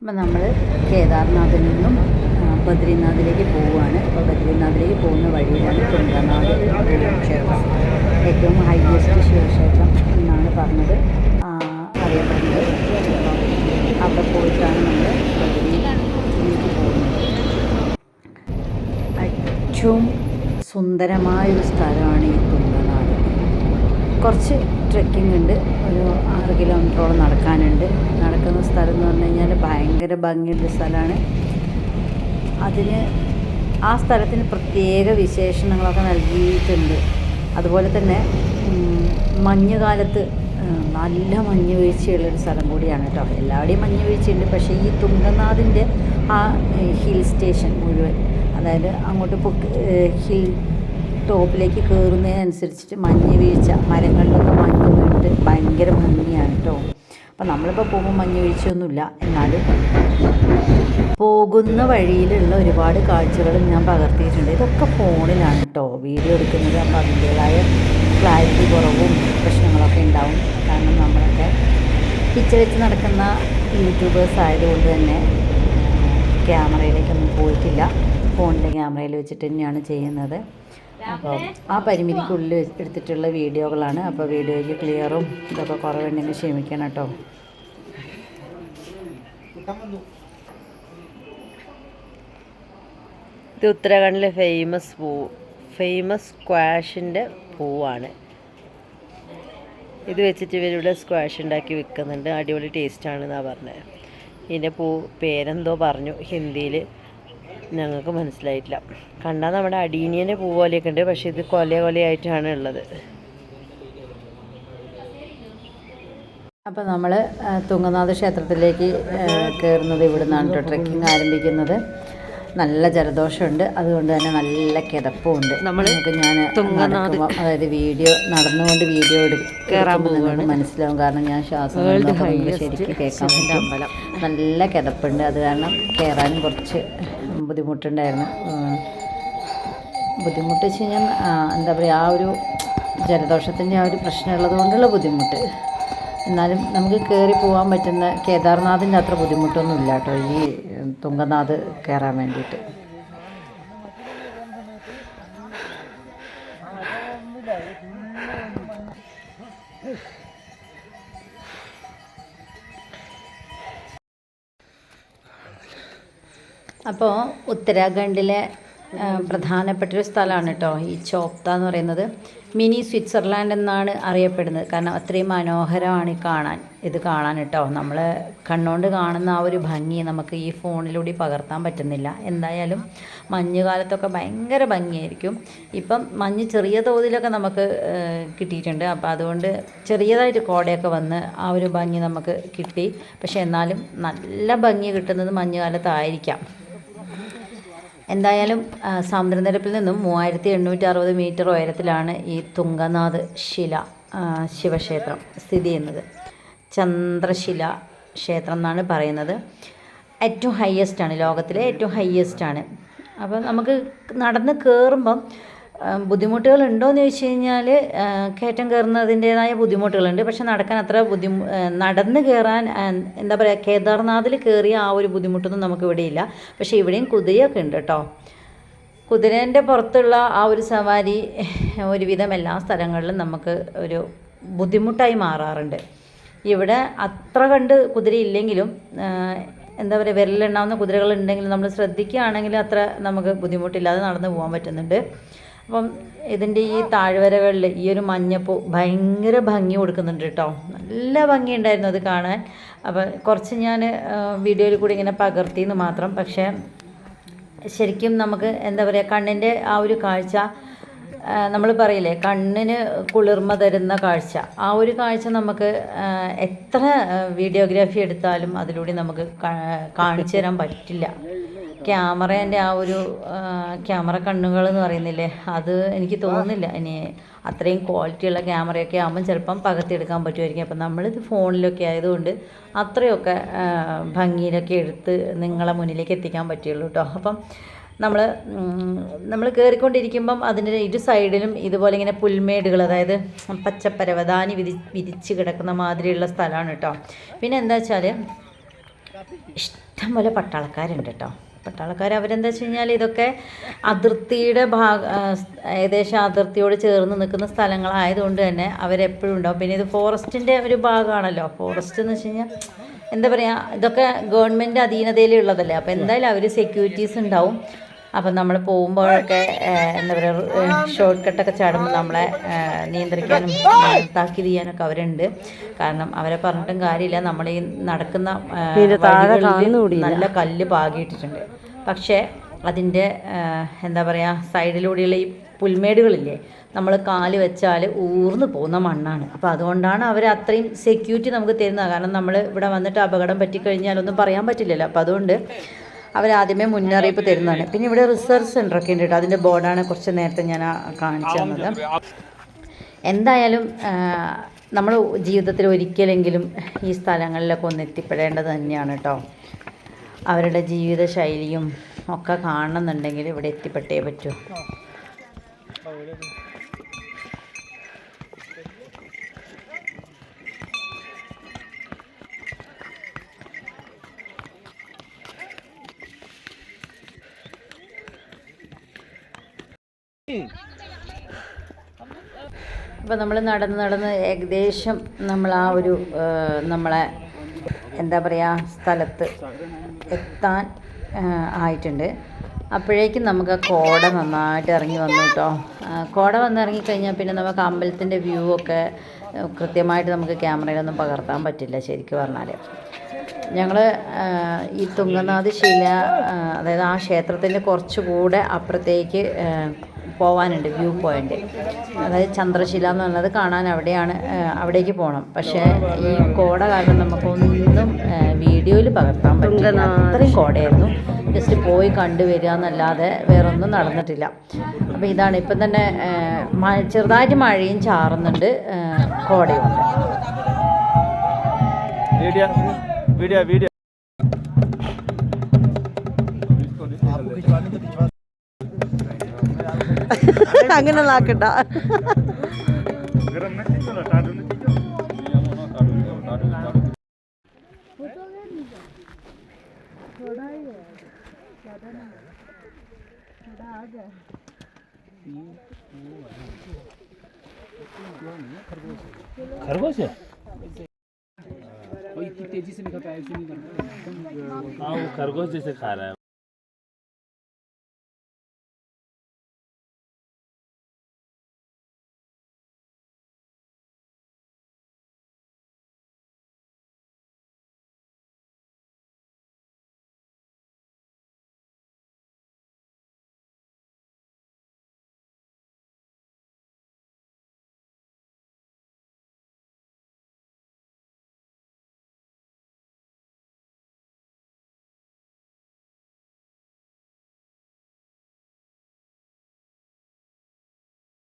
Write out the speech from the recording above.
അപ്പം നമ്മൾ കേദാർനാഥിൽ നിന്നും ബദ്രിനാഥിലേക്ക് പോവുകയാണ്. അപ്പോൾ ബദ്രിനാഥിലേക്ക് പോകുന്ന വഴിയിലാണ് തുംഗനാഥ് ക്ഷേത്രം, ഏറ്റവും ഹൈയസ്റ്റ് ശിവക്ഷേത്രം എന്നാണ് പറഞ്ഞത് അറിയപ്പെടുന്നത്. അവിടെ പോയിട്ടാണ് നമ്മൾ ബദ്രിയിലേക്ക് പോകുന്നത്. ഏറ്റവും സുന്ദരമായൊരു സ്ഥലമാണ് ഈ തുംഗനാഥ്. കുറച്ച് ട്രെക്കിംഗ് ഉണ്ട്, ഒരു 6 കിലോമീറ്ററോളം നടക്കാനുണ്ട്. നടക്കുന്ന സ്ഥലം എന്ന് പറഞ്ഞു കഴിഞ്ഞാൽ ഭയങ്കര ഭംഗിയുള്ള സ്ഥലമാണ്. ആ സ്ഥലത്തിന് പ്രത്യേക വിശേഷണങ്ങളൊക്കെ നൽകിയിട്ടുണ്ട്. അതുപോലെ തന്നെ മഞ്ഞുകാലത്ത് നല്ല മഞ്ഞ് വീഴ്ചയുള്ളൊരു സ്ഥലം കൂടിയാണ് കേട്ടോ. എല്ലാവരുടെയും മഞ്ഞ് വീഴ്ചയുണ്ട്, പക്ഷേ ഈ തുംഗനാഥിൻ്റെ ആ ഹിൽ സ്റ്റേഷൻ മുഴുവൻ, അതായത് അങ്ങോട്ട് ഹിൽ ടോപ്പിലേക്ക് കയറുന്നതിനനുസരിച്ചിട്ട് മഞ്ഞ് വീഴ്ച, മരങ്ങളിലൊക്കെ മഞ്ഞ് വീണിട്ട് ഭയങ്കര ഭംഗിയാണ് കേട്ടോ. അപ്പം നമ്മളിപ്പോൾ പോകുമ്പോൾ മഞ്ഞ് വീഴ്ചയൊന്നുമില്ല, എന്നാലും പോകുന്ന വഴിയിലുള്ള ഒരുപാട് കാഴ്ചകൾ ഞാൻ പകർത്തിയിട്ടുണ്ട്. ഇതൊക്കെ ഫോണിലാണ് കേട്ടോ വീഡിയോ എടുക്കുന്നത്. അപ്പോൾ അതിൻ്റേതായ ക്ലാരിറ്റി കുറവും പ്രശ്നങ്ങളൊക്കെ ഉണ്ടാവും. കാരണം നമ്മളൊക്കെ പിച്ച് വെച്ച് നടക്കുന്ന യൂട്യൂബേഴ്സ് ആയതുകൊണ്ട് തന്നെ ക്യാമറയിലേക്കൊന്നും പോയിട്ടില്ല. ഫോണിൻ്റെ ക്യാമറയിൽ വെച്ചിട്ട് തന്നെയാണ് ചെയ്യുന്നത്. അപ്പോൾ ആ പരിമിതിക്കുള്ളിൽ എടുത്തിട്ടുള്ള വീഡിയോകളാണ്. അപ്പോൾ വീഡിയോയ്ക്ക് ക്ലിയറും ഇതൊക്കെ കുറവുണ്ടെങ്കിൽ ക്ഷമിക്കണം കേട്ടോ. ഇത് ഉത്തരാഖണ്ഡിലെ ഫേമസ് സ്ക്വാഷിൻ്റെ പൂവാണ്. ഇത് വെച്ചിട്ട് ഇവരിവിടെ സ്ക്വാഷ് ഉണ്ടാക്കി വിൽക്കുന്നുണ്ട്. അടിപൊളി ടേസ്റ്റാണെന്നാണ് പറഞ്ഞത്. ഇതിൻ്റെ പേരെന്തോ പറഞ്ഞു, ഹിന്ദിയിൽ ഞങ്ങൾക്ക് മനസ്സിലായിട്ടില്ല. കണ്ടാൽ നമ്മുടെ അടീനിയൻ്റെ പൂ പോലെയൊക്കെ ഉണ്ട്, പക്ഷേ ഇത് കൊലയായിട്ടാണ് ഉള്ളത്. അപ്പോൾ നമ്മൾ തുംഗനാഥ് ക്ഷേത്രത്തിലേക്ക് കയറുന്നത് ഇവിടെ നിന്നാണ് കേട്ടോ. ട്രെക്കിംഗ് ആരംഭിക്കുന്നത്. നല്ല ജലദോഷമുണ്ട്, അതുകൊണ്ട് തന്നെ നല്ല കിതപ്പുമുണ്ട്. നമുക്ക് ഞാൻ നടക്കുമ്പോൾ, അതായത് നടന്നുകൊണ്ട് വീഡിയോ എടുക്കുമ്പോൾ നിങ്ങൾക്ക് മനസ്സിലാവും. കാരണം ഞാൻ ശ്വാസം ശരിക്കും കേൾക്കാൻ പറ്റും. നല്ല കിതപ്പുണ്ട്, അത് കാരണം കയറാനും കുറച്ച് ബുദ്ധിമുട്ടുണ്ടായിരുന്നു. ബുദ്ധിമുട്ട് വെച്ച് കഴിഞ്ഞാൽ എന്താ പറയുക, ആ ഒരു ജലദോഷത്തിൻ്റെ ആ ഒരു പ്രശ്നമുള്ളത് കൊണ്ടുള്ള ബുദ്ധിമുട്ട്. എന്നാലും നമുക്ക് കയറി പോകാൻ പറ്റുന്ന, കേദാർനാഥിൻ്റെ അത്ര ബുദ്ധിമുട്ടൊന്നും ഇല്ല കേട്ടോ ഈ തുംഗനാഥ് കയറാൻ വേണ്ടിയിട്ട്. അപ്പോൾ ഉത്തരാഖണ്ഡിലെ പ്രധാനപ്പെട്ടൊരു സ്ഥലമാണ് കേട്ടോ ഈ ചോപ്ത എന്ന് പറയുന്നത്. മിനി സ്വിറ്റ്സർലാൻഡ് എന്നാണ് അറിയപ്പെടുന്നത്. കാരണം അത്രയും മനോഹരമാണ് ഇത് കാണാൻ കേട്ടോ. നമ്മൾ കണ്ണുകൊണ്ട് കാണുന്ന ആ ഒരു ഭംഗി നമുക്ക് ഈ ഫോണിലൂടെ പകർത്താൻ പറ്റുന്നില്ല. എന്തായാലും മഞ്ഞുകാലത്തൊക്കെ ഭയങ്കര ഭംഗിയായിരിക്കും. ഇപ്പം മഞ്ഞ് ചെറിയ തോതിലൊക്കെ നമുക്ക് കിട്ടിയിട്ടുണ്ട്. അപ്പോൾ അതുകൊണ്ട് ചെറിയതായിട്ട് കോടയൊക്കെ വന്ന് ആ ഒരു ഭംഗി നമുക്ക് കിട്ടി. പക്ഷേ എന്നാലും നല്ല ഭംഗി കിട്ടുന്നത് മഞ്ഞുകാലത്തായിരിക്കാം. എന്തായാലും സമുദ്രനിരപ്പിൽ നിന്നും 3860 മീറ്റർ ഉയരത്തിലാണ് ഈ തുംഗനാഥ് ശിവക്ഷേത്രം സ്ഥിതി ചെയ്യുന്നത്. ചന്ദ്രശില ക്ഷേത്രം എന്നാണ് പറയുന്നത്. ഏറ്റവും ഹയ്യസ്റ്റാണ്, ലോകത്തിലെ ഏറ്റവും ഹയ്യസ്റ്റാണ്. അപ്പോൾ നമുക്ക് നടന്ന് കയറുമ്പം ബുദ്ധിമുട്ടുകളുണ്ടോയെന്ന് ചോദിച്ചു കഴിഞ്ഞാൽ കയറ്റം കയറുന്നതിൻ്റേതായ ബുദ്ധിമുട്ടുകളുണ്ട്. പക്ഷെ നടക്കാൻ അത്ര നടന്ന് കയറാൻ എന്താ പറയുക, കേദാർനാഥിൽ കയറിയ ആ ഒരു ബുദ്ധിമുട്ടൊന്നും നമുക്ക് ഇവിടെയില്ല. പക്ഷേ ഇവിടെയും കുതിരയൊക്കെ ഉണ്ട് കേട്ടോ. കുതിരേൻ്റെ പുറത്തുള്ള ആ ഒരു സവാരി ഒരുവിധം എല്ലാ സ്ഥലങ്ങളിലും നമുക്ക് ഒരു ബുദ്ധിമുട്ടായി മാറാറുണ്ട്. ഇവിടെ അത്ര കണ്ട് കുതിരയില്ലെങ്കിലും എന്താ പറയുക, വിരലെണ്ണാവുന്ന കുതിരകളുണ്ടെങ്കിലും നമ്മൾ ശ്രദ്ധിക്കുകയാണെങ്കിൽ അത്ര നമുക്ക് ബുദ്ധിമുട്ടില്ലാതെ നടന്നു പോകാൻ പറ്റുന്നുണ്ട്. അപ്പം ഇതിൻ്റെ ഈ താഴ്വരകളിൽ ഈ ഒരു മഞ്ഞപ്പൂ ഭയങ്കര ഭംഗി കൊടുക്കുന്നുണ്ട് കേട്ടോ. നല്ല ഭംഗിയുണ്ടായിരുന്നു അത് കാണാൻ. അപ്പം കുറച്ച് ഞാൻ വീഡിയോയിൽ കൂടി ഇങ്ങനെ പകർത്തിയെന്ന് മാത്രം. പക്ഷേ ശരിക്കും നമുക്ക് എന്താ പറയുക, കണ്ണിൻ്റെ ആ ഒരു കാഴ്ച, നമ്മൾ പറയില്ലേ കണ്ണിന് കുളിർമ തരുന്ന കാഴ്ച, ആ ഒരു കാഴ്ച നമുക്ക് എത്ര വീഡിയോഗ്രാഫി എടുത്താലും അതിലൂടെ നമുക്ക് കാണിച്ചു തരാൻ പറ്റില്ല. ക്യാമറേൻ്റെ ആ ഒരു ക്യാമറ കണ്ണുകൾ എന്ന് പറയുന്നില്ലേ, അത് എനിക്ക് തോന്നുന്നില്ല ഇനി അത്രയും ക്വാളിറ്റിയുള്ള ക്യാമറയൊക്കെ ആകുമ്പം ചിലപ്പം പകർത്തിയെടുക്കാൻ പറ്റുമായിരിക്കും. അപ്പം നമ്മളിത് ഫോണിലൊക്കെ ആയതുകൊണ്ട് അത്രയൊക്കെ ഭംഗിയിലൊക്കെ എടുത്ത് നിങ്ങളെ മുന്നിലേക്ക് എത്തിക്കാൻ പറ്റുള്ളൂ കേട്ടോ. അപ്പം നമ്മൾ കയറിക്കൊണ്ടിരിക്കുമ്പം അതിൻ്റെ ഇരു സൈഡിലും ഇതുപോലെ ഇങ്ങനെ പുൽമേടുകൾ, അതായത് പച്ചപ്പരവതാനി വിരിച്ച് കിടക്കുന്ന മാതിരിയുള്ള സ്ഥലമാണ് കേട്ടോ. പിന്നെ എന്താ വെച്ചാൽ ഇഷ്ടംപോലെ പട്ടാളക്കാരുണ്ട് കേട്ടോ. പട്ടാളക്കാർ അവരെന്താ വെച്ച് കഴിഞ്ഞാൽ ഇതൊക്കെ അതിർത്തിയുടെ ഏകദേശം അതിർത്തിയോട് ചേർന്ന് നിൽക്കുന്ന സ്ഥലങ്ങളായതുകൊണ്ട് തന്നെ അവരെപ്പോഴും ഉണ്ടാവും. പിന്നെ ഇത് ഫോറസ്റ്റിൻ്റെ ഒരു ഭാഗമാണല്ലോ. ഫോറസ്റ്റ് എന്ന് വെച്ച് കഴിഞ്ഞാൽ എന്താ പറയുക, ഇതൊക്കെ ഗവൺമെൻറ് അധീനതയിലുള്ളതല്ലേ. അപ്പോൾ എന്തായാലും അവർ സെക്യൂരിറ്റീസ് ഉണ്ടാവും. അപ്പം നമ്മൾ പോകുമ്പോഴൊക്കെ എന്താ പറയുക, ഷോർട്ട് കട്ടൊക്കെ ചാടുമ്പോൾ നമ്മളെ നിയന്ത്രിക്കാനും താക്കീത് ചെയ്യാനൊക്കെ അവരുണ്ട്. കാരണം അവരെ പറഞ്ഞിട്ടും കാര്യമില്ല, നമ്മൾ ഈ നടക്കുന്ന വഴികളിൽ നല്ല കല്ല് പാകിയിട്ടിട്ടുണ്ട്. പക്ഷേ അതിൻ്റെ എന്താ പറയുക, സൈഡിലൂടെയുള്ള ഈ പുൽമേടുകളില്ലേ, നമ്മൾ കാല് വെച്ചാൽ ഊർന്നു പോകുന്ന മണ്ണാണ്. അപ്പോൾ അതുകൊണ്ടാണ് അവർ അത്രയും സെക്യൂരിറ്റി നമുക്ക് തരുന്നത്. കാരണം നമ്മൾ ഇവിടെ വന്നിട്ട് അപകടം പറ്റിക്കഴിഞ്ഞാലൊന്നും പറയാൻ പറ്റില്ലല്ലോ. അപ്പോൾ അതുകൊണ്ട് അവരാദ്യമേ മുന്നറിയിപ്പ് തരുന്നതാണ്. പിന്നെ ഇവിടെ റിസർച്ച് സെൻ്ററൊക്കെ ഉണ്ട് കേട്ടോ. അതിൻ്റെ ബോർഡാണ് കുറച്ച് നേരത്തെ ഞാൻ കാണിച്ചു തന്നത്. എന്തായാലും നമ്മൾ ജീവിതത്തിൽ ഒരിക്കലെങ്കിലും ഈ സ്ഥലങ്ങളിലൊക്കെ ഒന്ന് എത്തിപ്പെടേണ്ടത് തന്നെയാണ് കേട്ടോ. അവരുടെ ജീവിത ശൈലിയും ഒക്കെ കാണണമെന്നുണ്ടെങ്കിൽ ഇവിടെ എത്തിപ്പെട്ടേ പറ്റൂ. അപ്പോൾ നമ്മൾ നടന്ന് ഏകദേശം നമ്മൾ ആ ഒരു നമ്മളെ എന്താ പറയുക സ്ഥലത്ത് എത്താൻ ആയിട്ടുണ്ട്. അപ്പോഴേക്കും നമുക്ക് കോട നന്നായിട്ട് ഇറങ്ങി വന്നു കേട്ടോ. കോട വന്നിറങ്ങിക്കഴിഞ്ഞാൽ പിന്നെ നമുക്ക് അമ്പലത്തിൻ്റെ വ്യൂ ഒക്കെ കൃത്യമായിട്ട് നമുക്ക് ക്യാമറയിലൊന്നും പകർത്താൻ പറ്റില്ല ശരിക്കും പറഞ്ഞാൽ. ഞങ്ങൾ ഈ തുംഗനാഥ് ശില, അതായത് ആ ക്ഷേത്രത്തിൻ്റെ കുറച്ചുകൂടെ അപ്പുറത്തേക്ക് പോകാനുണ്ട് വ്യൂ പോയിൻ്റ്. അതായത് ചന്ദ്രശില എന്ന് പറഞ്ഞത് കാണാൻ അവിടേക്ക് പോകണം. പക്ഷേ ഈ കോട കാരണം നമുക്കൊന്നും വീഡിയോയിൽ പകർത്താൻ പറ്റില്ല. അത്രയും കോടയായിരുന്നു. ജസ്റ്റ് പോയി കണ്ടുവരിക എന്നല്ലാതെ വേറൊന്നും നടന്നിട്ടില്ല. അപ്പോൾ ഇതാണ് ഇപ്പം തന്നെ ചെറുതായിട്ട് മഴയും ചാറുന്നുണ്ട്, കോടയുണ്ട്. അങ്ങനെ നാക്കണ്ട. खरगोश है, वो इतनी तेजी से नहीं खाता है, ऐसे नहीं करता। हाँ, वो खरगोश जैसे खा रहा है।